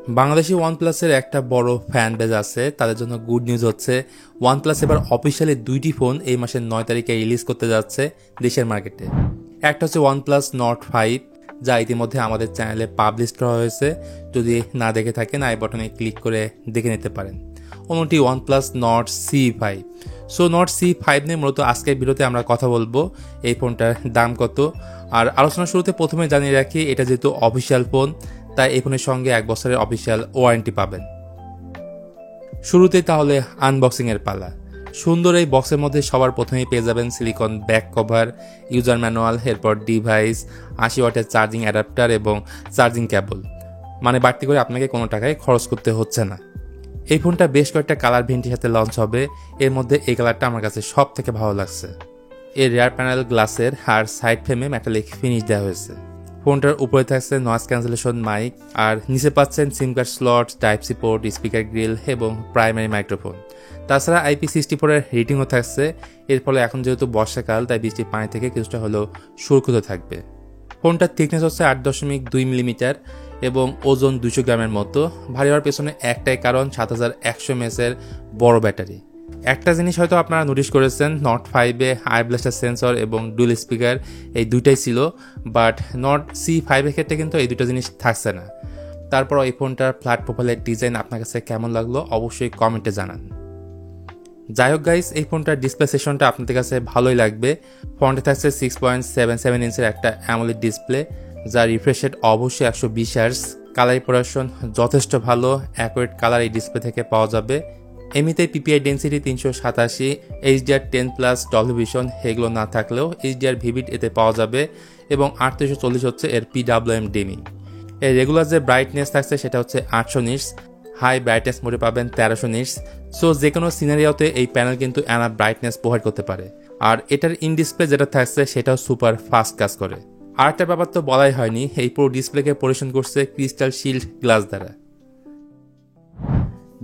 বাংলাদেশি ওয়ানপ্লাসের একটা বড় fan base আছে, তাদের জন্য গুড নিউজ হচ্ছে ওয়ানপ্লাস এবার অফিসিয়ালি দুইটি ফোন এই মাসের 9 তারিখে রিলিজ করতে যাচ্ছে দেশের মার্কেটে। একটা হচ্ছে ওয়ানপ্লাস নট 5, যা ইতিমধ্যে আমাদের চ্যানেলে পাবলিশ করা হয়েছে। যদি না দেখে থাকেন আই বাটনে ক্লিক করে দেখে নিতে পারেন। অন্যটি OnePlus not C5। So not C5 নিয়ে মূলত আজকের ভিডিওতে আমরা কথা বলবো এই ফোনটার দাম কত। আর আলোচনার শুরুতে প্রথমে জানিয়ে রাখি, এটা যেহেতু অফিসিয়াল ফোন তাই এই ফোনের সঙ্গে 1 বছরের অফিসিয়াল ওয়ারেন্টি পাবেন। শুরুতেই তাহলে আনবক্সিং এর পালা। সুন্দর এই বক্সের মধ্যে সবার প্রথমেই পেয়ে যাবেন silicon back cover, user manual, এরপর ডিভাইস, 80 ওয়াটের চার্জিং অ্যাডাপ্টার এবং চার্জিং কেবল। মানে বাড়তি করে আপনাকে কোনো টাকায় খরচ করতে হচ্ছে না। এই ফোনটা বেশ কয়েকটা কালার ভেরিয়েন্টের সাথে লঞ্চ হবে। এর মধ্যে এই কালারটা আমার কাছে সব থেকে ভালো লাগছে। এর রেয়ার প্যানেল গ্লাসের আর সাইড ফ্রেমে মেটালিক ফিনিশ দেওয়া হয়েছে। ফোনটার উপরে থাকছে নয়েজ ক্যান্সেলেশন মাইক, আর নিচে পাচ্ছেন SIM card slot, type C port, speaker grill এবং প্রাইমারি মাইক্রোফোন। তাছাড়া IP64 এর রেটিংও থাকছে। এর ফলে এখন যেহেতু বর্ষাকাল তাই বৃষ্টির পানি থেকে কিছুটা হলেও সুরক্ষিত থাকবে। ফোনটার থিকনেস হচ্ছে 8.2 মিলিমিটার এবং ওজন 200 গ্রামের মতো। ভারী হওয়ার পেছনে একটাই কারণ, 7100 mAh এর বড় ব্যাটারি। একটা জিনিস হয়তো আপনারা নোটিশ করেছেন, নট 5-এ আই ব্লাস্টার সেন্সর এবং ডুয়াল স্পিকার এই দুইটাই ছিল, বাট নট C5 এর ক্ষেত্রে কিন্তু এই দুটো জিনিস থাকছে না। তারপর এই ফোনটার ফ্ল্যাট প্রোফাইলের ডিজাইন আপনার কাছে কেমন লাগলো অবশ্যই কমেন্টে জানান। যাই হোক গাইস, এই ফোনটার ডিসপ্লে সেশনটা আপনাদের কাছে ভালোই লাগবে। ফোনটা থাকছে 6.77 ইঞ্চের একটা অ্যামোলেড ডিসপ্লে, যার রিফ্রেশ রেট অবশ্যই 120 হার্টজ। কালার রিপ্রোডাকশন যথেষ্ট ভালো, অ্যাকুরেট কালার এই ডিসপ্লে থেকে পাওয়া যাবে। এমনিতে PPI density 387, HDR10+ Dolby vision এগুলো না থাকলেও HDR ভিভিড এতে পাওয়া যাবে এবং 3840 হচ্ছে এর PWM ডিমিং। এর রেগুলার যে ব্রাইটনেস থাকছে সেটা হচ্ছে 800 নিটস, হাই ব্রাইটনেস মোডে পাবেন 1300 নিটস। সো যে কোনো সিনারিওতে এই প্যানেল কিন্তু এনাফ ব্রাইটনেস প্রোভাইড করতে পারে। আর এটার ইন ডিসপ্লে যেটা থাকছে সেটাও সুপার ফাস্ট কাজ করে। আরেকটা ব্যাপার তো বলাই হয়নি, এই পুরো ডিসপ্লেকে পরিবেশন করছে ক্রিস্টাল শিল্ড গ্লাস দ্বারা।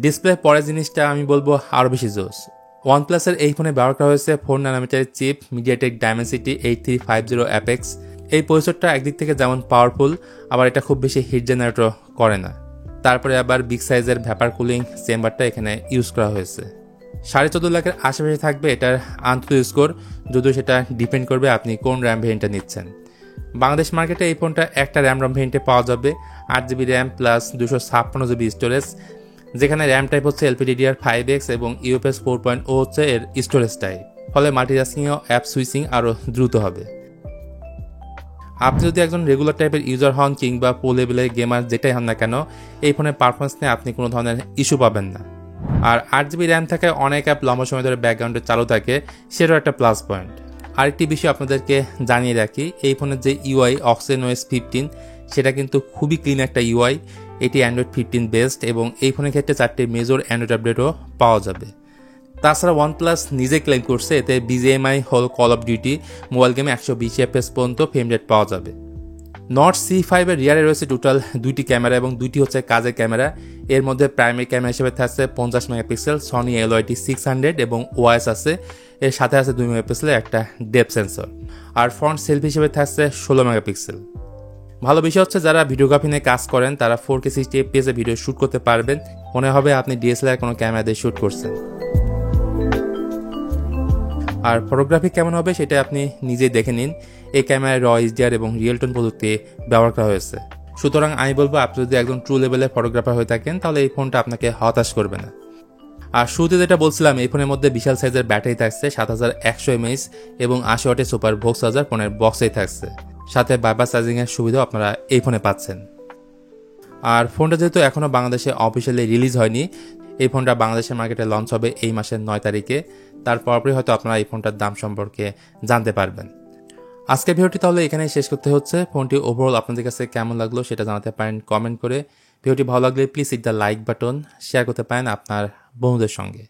ডিসপ্লে পরের জিনিসটা আমি বলবো আরও বেশি জোস। ওয়ানপ্লাসের এই ফোনে ব্যবহার করা হয়েছে 4 ন্যানোমিটারের চিপ মিডিয়াটেক ডায়মেনসিটি 8350 অ্যাপেক্স। এই প্রসেসরটা একদিক থেকে যেমন পাওয়ারফুল, আবার এটা খুব বেশি হিট জেনারেটর করে না। তারপরে আবার বিগ সাইজের ভ্যাপার কুলিং চেম্বারটা এখানে ইউজ করা হয়েছে। 14.5 লাখের আশেপাশে থাকবে এটার আন্তঃ স্কোর, যদিও সেটা ডিপেন্ড করবে আপনি কোন র্যাম ভেরিয়েন্টটা নিচ্ছেন। বাংলাদেশ মার্কেটে এই ফোনটা একটা র্যাম ভেরিয়েন্টে পাওয়া যাবে, 8GB RAM plus 256GB storage, যেখানে র্যাম টাইপ হচ্ছে LPDDR5X এবং UFS 4.0 হচ্ছে এর স্টোরেজ টাইপ। ফলে মাল্টিটাস্কিং ও অ্যাপ সুইচিং আরও দ্রুত হবে। আপনি যদি একজন রেগুলার টাইপের ইউজার হন কিংবা প্রো লেভেলের গেমার যেটাই হন না কেন, এই ফোনের পারফরমেন্স নিয়ে আপনি কোনো ধরনের ইস্যু পাবেন না। আর 8GB র্যাম থাকায় অনেক অ্যাপ লম্বা সময় ধরে ব্যাকগ্রাউন্ডে চালু থাকে, সেটাও একটা প্লাস পয়েন্ট। আরেকটি বিষয় আপনাদেরকে জানিয়ে রাখি, এই ফোনের যে UI OxygenOS 15 সেটা কিন্তু খুবই ক্লিন একটা UI। এটি অ্যান্ড্রয়েড 15 বেসড এবং এই ফোনের ক্ষেত্রে 4টি মেজর অ্যান্ড্রয়েড আপডেটও পাওয়া যাবে। তাছাড়া ওয়ানপ্লাস নিজে ক্লেম করছে এতে BGMI হল কল অফ ডিউটি মোবাইল গেমে 120 FPS পর্যন্ত ফ্রেম রেট পাওয়া যাবে। নট C5 এর রিয়ারে রয়েছে টোটাল 2টি ক্যামেরা এবং 2টি হচ্ছে কাজের ক্যামেরা। এর মধ্যে প্রাইমারি ক্যামেরা হিসেবে থাকছে 50 মেগাপিক্সেল সনি LYT600 এবং OIS আছে। এর সাথে আছে 2 মেগাপিক্সেলের একটা ডেপথ সেন্সর। আর ফ্রন্ট সেলফি হিসেবে থাকছে 16 মেগাপিক্সেল। ভালো বিষয় হচ্ছে যারা ভিডিওগ্রাফি নিয়ে কাজ করেন তারা 4K 60 FPS এ ভিডিও শ্যুট করতে পারবেন, মনে হবে আপনি DSLR কোনো ক্যামেরা দিয়ে শ্যুট করছেন। আর ফটোগ্রাফি কেমন হবে সেটা আপনি নিজেই দেখে নিন। এই ক্যামেরায় HDR এবং রিয়েল টোন প্রযুক্তি ব্যবহার করা হয়েছে। সুতরাং আমি বলবো আপনি যদি একজন ট্রু লেভেলের ফটোগ্রাফার হয়ে থাকেন তাহলে এই ফোনটা আপনাকে হতাশ করবে না। আর শুরুতে যেটা বলছিলাম, এই ফোনের মধ্যে বিশাল সাইজের ব্যাটারি থাকছে 7100 mAh এবং 80 ওয়াটের সুপার ভোক্স চার্জার ফোনের বক্সেই থাকছে। সাথে বাইপাস চার্জিং এর সুবিধাও আপনারা এই ফোনে পাচ্ছেন। আর ফোনটা যেহেতু এখনও বাংলাদেশে অফিসিয়ালি রিলিজ হয়নি, এই ফোনটা বাংলাদেশের মার্কেটে লঞ্চ হবে এই মাসের 9 তারিখে। তারপরে হয়তো আপনারা এই ফোনটার দাম সম্পর্কে জানতে পারবেন। আজকের ভিডিওটি তাহলে এখানেই শেষ করতে হচ্ছে। ফোনটি ওভারঅল আপনাদের কাছে কেমন লাগলো সেটা জানাতে পারেন কমেন্ট করে। ভিডিওটি ভালো লাগলে please hit the like button, share করতে পারেন আপনার বন্ধুদের সঙ্গে।